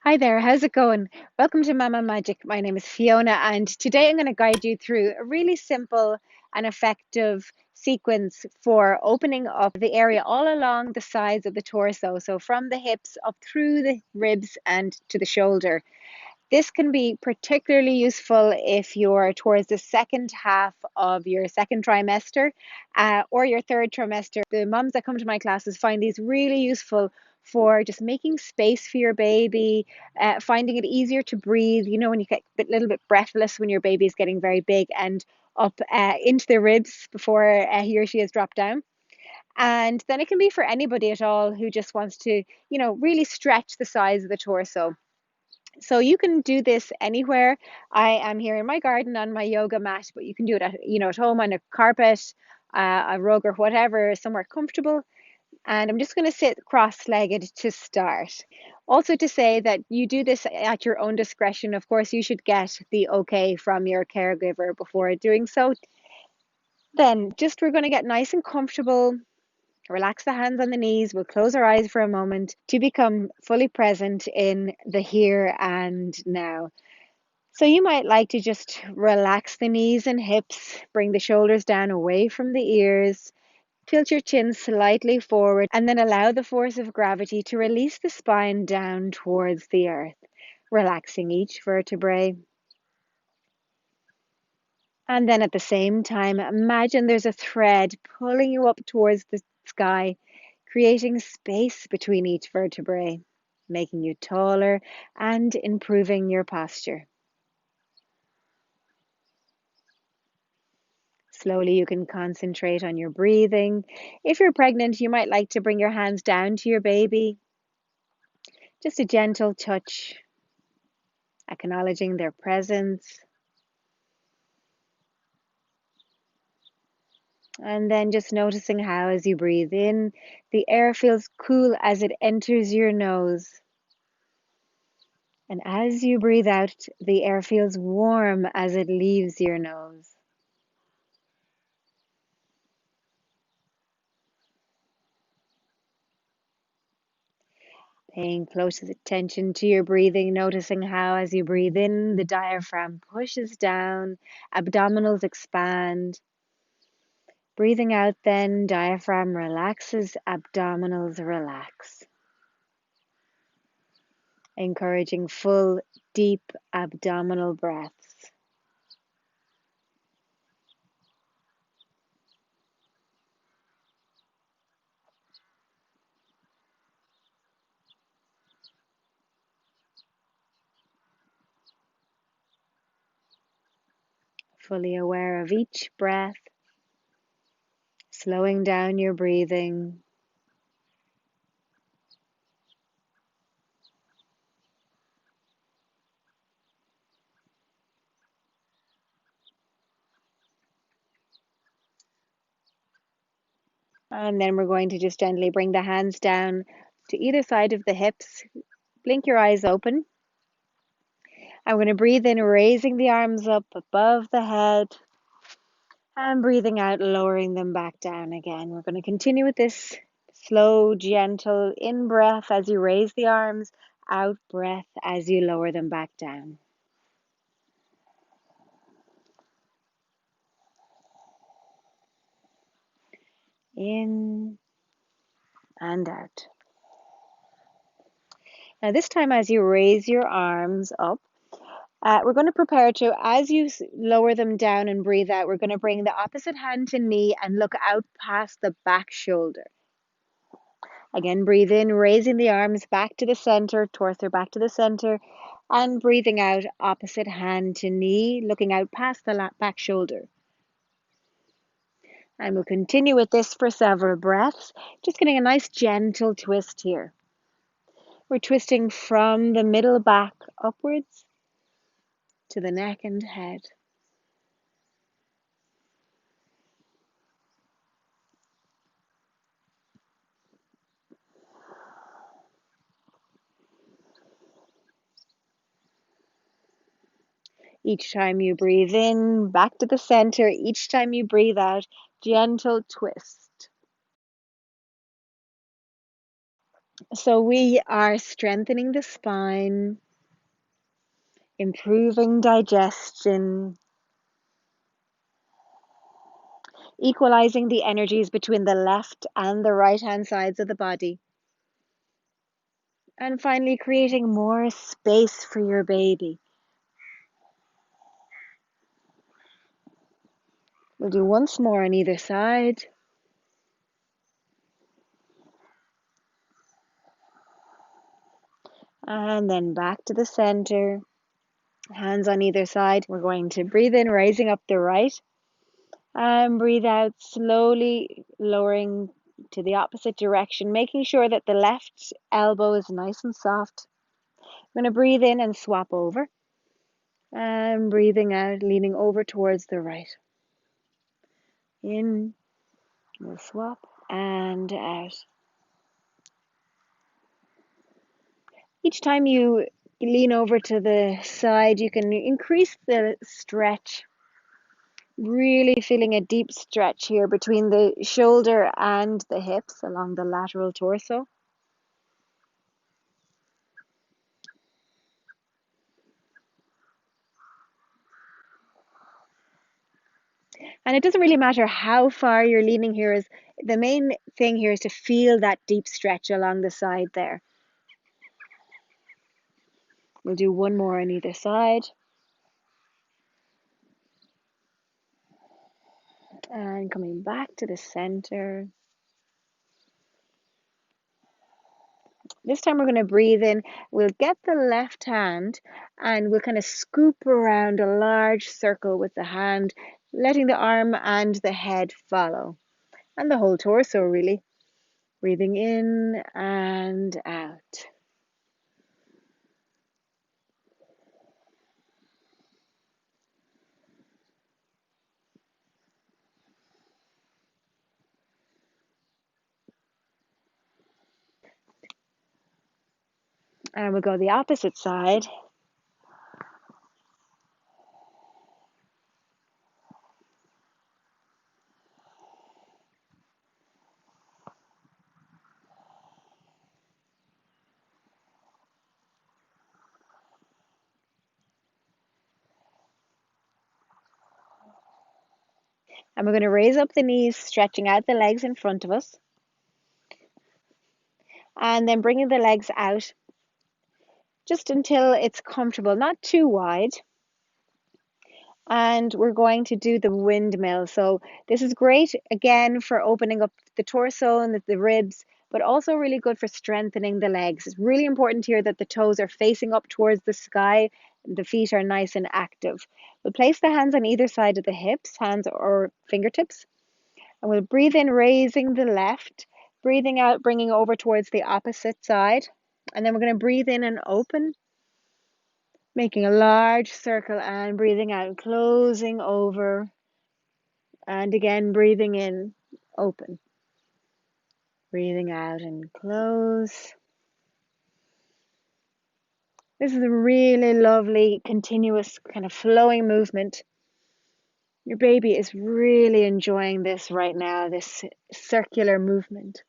Hi there, how's it going? Welcome to Mama Magic. My name is Fiona, and today I'm going to guide you through a really simple and effective sequence for opening up the area all along the sides of the torso. So, from the hips up through the ribs and to the shoulder. This can be particularly useful if you're towards the second half of your second trimester or your third trimester. The mums that come to my classes find these really useful for just making space for your baby, finding it easier to breathe. You know, when you get a little bit breathless when your baby is getting very big and up into the ribs before he or she has dropped down. And then it can be for anybody at all who just wants to, really stretch the size of the torso. So you can do this anywhere. I am here in my garden on my yoga mat, but you can do it at home on a carpet, a rug or whatever, somewhere comfortable. And I'm just going to sit cross-legged to start. Also to say that you do this at your own discretion. Of course, you should get the okay from your caregiver before doing so. Then just we're going to get nice and comfortable. Relax the hands on the knees. We'll close our eyes for a moment to become fully present in the here and now. So you might like to just relax the knees and hips, bring the shoulders down away from the ears, tilt your chin slightly forward, and then allow the force of gravity to release the spine down towards the earth, relaxing each vertebrae. And then at the same time, imagine there's a thread pulling you up towards the sky, creating space between each vertebrae, making you taller and improving your posture. Slowly, you can concentrate on your breathing. If you're pregnant, you might like to bring your hands down to your baby. Just a gentle touch, acknowledging their presence. And then just noticing how, as you breathe in, the air feels cool as it enters your nose. And as you breathe out, the air feels warm as it leaves your nose. Paying close attention to your breathing, noticing how as you breathe in, the diaphragm pushes down, abdominals expand. Breathing out then, diaphragm relaxes, abdominals relax. Encouraging full, deep abdominal breaths. Fully aware of each breath, slowing down your breathing. And then we're going to just gently bring the hands down to either side of the hips. Blink your eyes open. I'm going to breathe in, raising the arms up above the head, and breathing out, lowering them back down again. We're going to continue with this slow, gentle in breath as you raise the arms, out breath as you lower them back down. In and out. Now, this time, as you raise your arms up, we're going to prepare to, as you lower them down and breathe out, we're going to bring the opposite hand to knee and look out past the back shoulder. Again, breathe in, raising the arms back to the center, torso back to the center, and breathing out, opposite hand to knee, looking out past the back shoulder. And we'll continue with this for several breaths, just getting a nice gentle twist here. We're twisting from the middle back upwards to the neck and head. Each time you breathe in, back to the center. Each time you breathe out, gentle twist. So we are strengthening the spine, improving digestion, equalizing the energies between the left and the right hand sides of the body, and finally creating more space for your baby. We'll do once more on either side. And then back to the center, hands on either side. We're going to breathe in, raising up the right, and breathe out, slowly lowering to the opposite direction, making sure that the left elbow is nice and soft. I'm going to breathe in and swap over, and breathing out, leaning over towards the right. In, we'll swap, and out. Each time you lean over to the side, you can increase the stretch. Really feeling a deep stretch here between the shoulder and the hips along the lateral torso. And it doesn't really matter how far you're leaning here. Is the main thing here is to feel that deep stretch along the side there. We'll do one more on either side. And coming back to the center. This time we're going to breathe in. We'll get the left hand and we'll kind of scoop around a large circle with the hand, letting the arm and the head follow. And the whole torso, really. Breathing in and out. And we'll go the opposite side. And we're going to raise up the knees, stretching out the legs in front of us. And then bringing the legs out just until it's comfortable, not too wide. And we're going to do the windmill. So this is great, again, for opening up the torso and the ribs, but also really good for strengthening the legs. It's really important here that the toes are facing up towards the sky. The feet are nice and active. We'll place the hands on either side of the hips, hands or fingertips. And we'll breathe in, raising the left, breathing out, bringing over towards the opposite side. And then we're going to breathe in and open, making a large circle and breathing out, closing over. And again, breathing in, open. Breathing out and close. This is a really lovely, continuous, kind of flowing movement. Your baby is really enjoying this right now, this circular movement.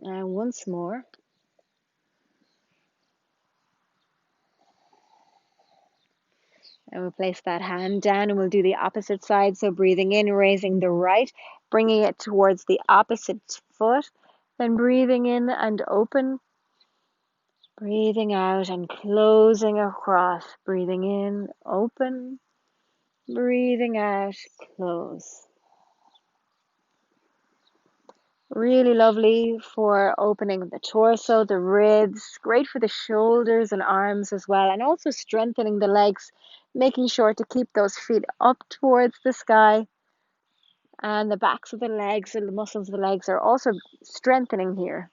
And once more. And we'll place that hand down and we'll do the opposite side. So breathing in, raising the right, bringing it towards the opposite foot. Then breathing in and open. Breathing out and closing across. Breathing in, open. Breathing out, close. Really lovely for opening the torso, the ribs, great for the shoulders and arms as well, and also strengthening the legs, making sure to keep those feet up towards the sky. And the backs of the legs and the muscles of the legs are also strengthening here.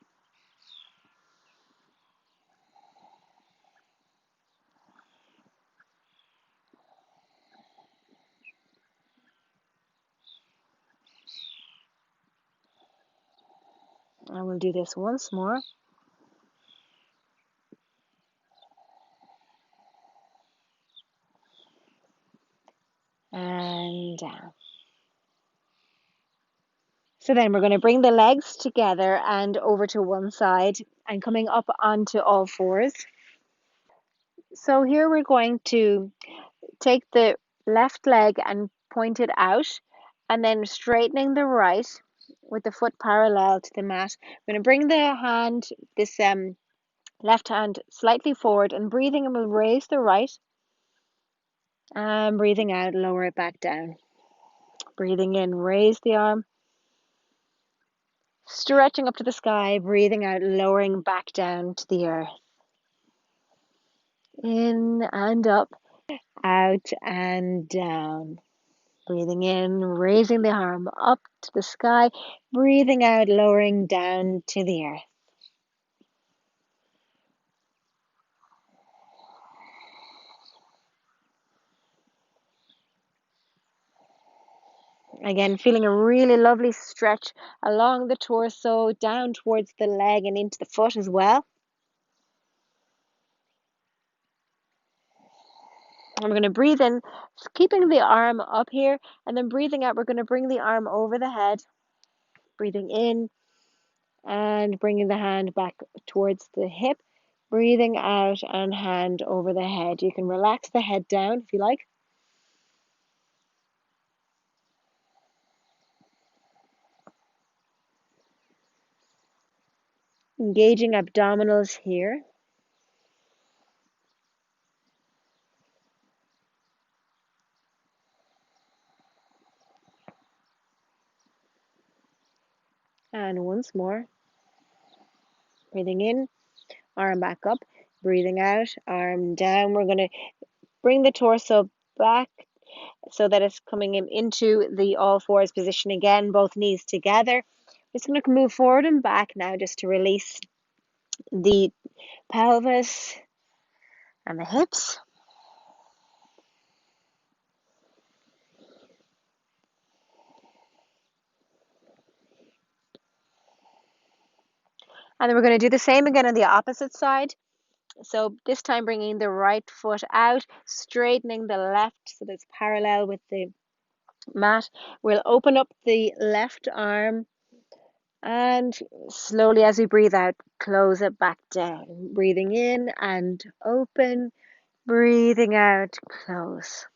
And we'll do this once more. And down. So then we're going to bring the legs together and over to one side and coming up onto all fours. So here we're going to take the left leg and point it out, and then straightening the right with the foot parallel to the mat. We're going to bring the hand, this left hand, slightly forward, and breathing, and we'll raise the right. And breathing out, lower it back down. Breathing in, raise the arm. Stretching up to the sky, breathing out, lowering back down to the earth. In and up, out and down. Breathing in, raising the arm up to the sky. Breathing out, lowering down to the earth. Again, feeling a really lovely stretch along the torso, down towards the leg and into the foot as well. And we're going to breathe in, keeping the arm up here, and then breathing out, we're going to bring the arm over the head. Breathing in and bringing the hand back towards the hip. Breathing out and hand over the head. You can relax the head down if you like. Engaging abdominals here. And once more. Breathing in, arm back up. Breathing out, arm down. We're going to bring the torso back so that it's coming into the all fours position again, both knees together. Just going to move forward and back now just to release the pelvis and the hips. And then we're going to do the same again on the opposite side. So this time bringing the right foot out, straightening the left so that it's parallel with the mat. We'll open up the left arm and slowly as we breathe out, close it back down. Breathing in and open, breathing out, close.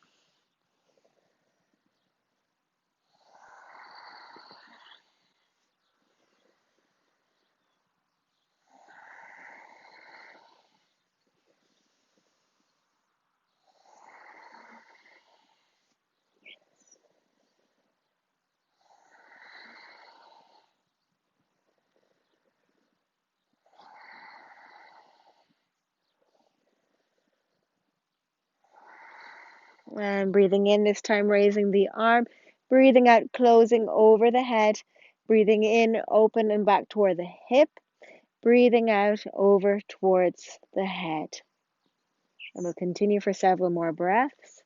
And breathing in, this time raising the arm, breathing out, closing over the head, breathing in, open and back toward the hip, breathing out, over towards the head. And we'll continue for several more breaths.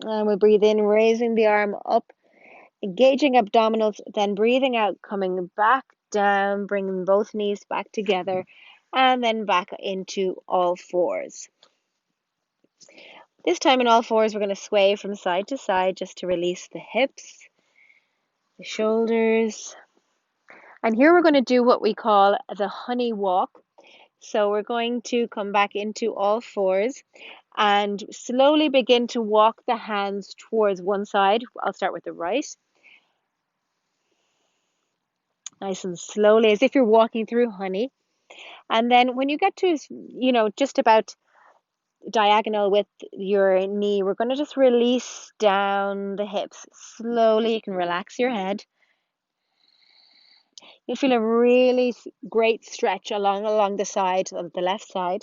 And we breathe in, raising the arm up, engaging abdominals, then breathing out, coming back down, bringing both knees back together, and then back into all fours. This time in all fours, we're going to sway from side to side just to release the hips, the shoulders. And here we're going to do what we call the honey walk. So we're going to come back into all fours and slowly begin to walk the hands towards one side. I'll start with the right. Nice and slowly, as if you're walking through honey. And then when you get to, just about diagonal with your knee, we're going to just release down the hips. Slowly, you can relax your head. You feel a really great stretch along the side of the left side.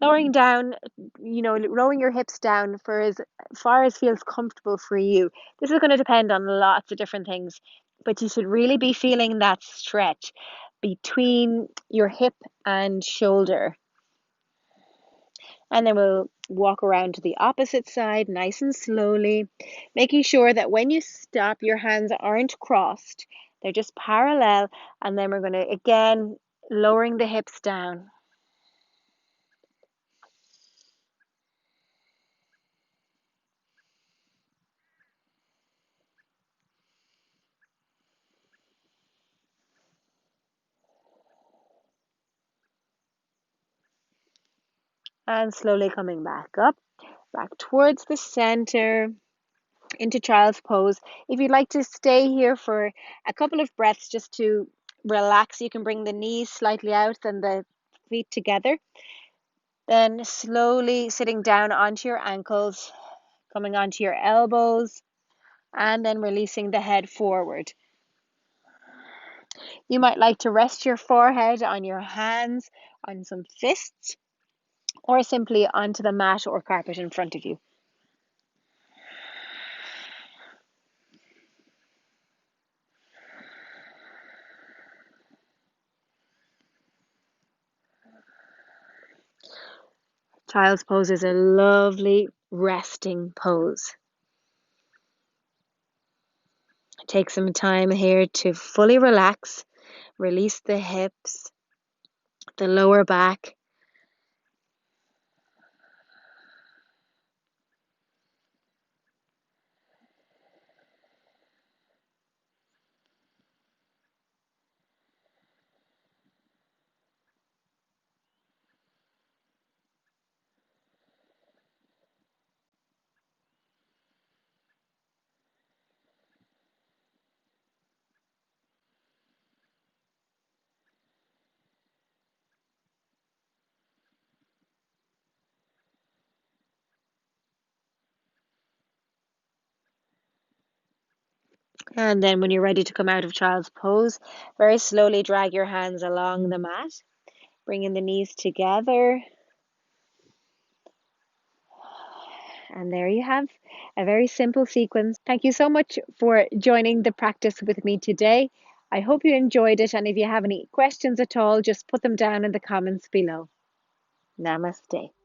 Lowering down, lowering your hips down for as far as feels comfortable for you. This is going to depend on lots of different things, but you should really be feeling that stretch between your hip and shoulder. And then we'll walk around to the opposite side nice and slowly, making sure that when you stop, your hands aren't crossed, they're just parallel. And then we're going to, again, lowering the hips down. And slowly coming back towards the center, into child's pose. If you'd like to stay here for a couple of breaths just to relax, you can bring the knees slightly out and the feet together. Then slowly sitting down onto your ankles, coming onto your elbows, and then releasing the head forward. You might like to rest your forehead on your hands, on some fists, or simply onto the mat or carpet in front of you. Child's pose is a lovely resting pose. Take some time here to fully relax, release the hips, the lower back. And then when you're ready to come out of child's pose, very slowly drag your hands along the mat, bringing the knees together. And there you have a very simple sequence. Thank you so much for joining the practice with me today. I hope you enjoyed it. And if you have any questions at all, just put them down in the comments below. Namaste.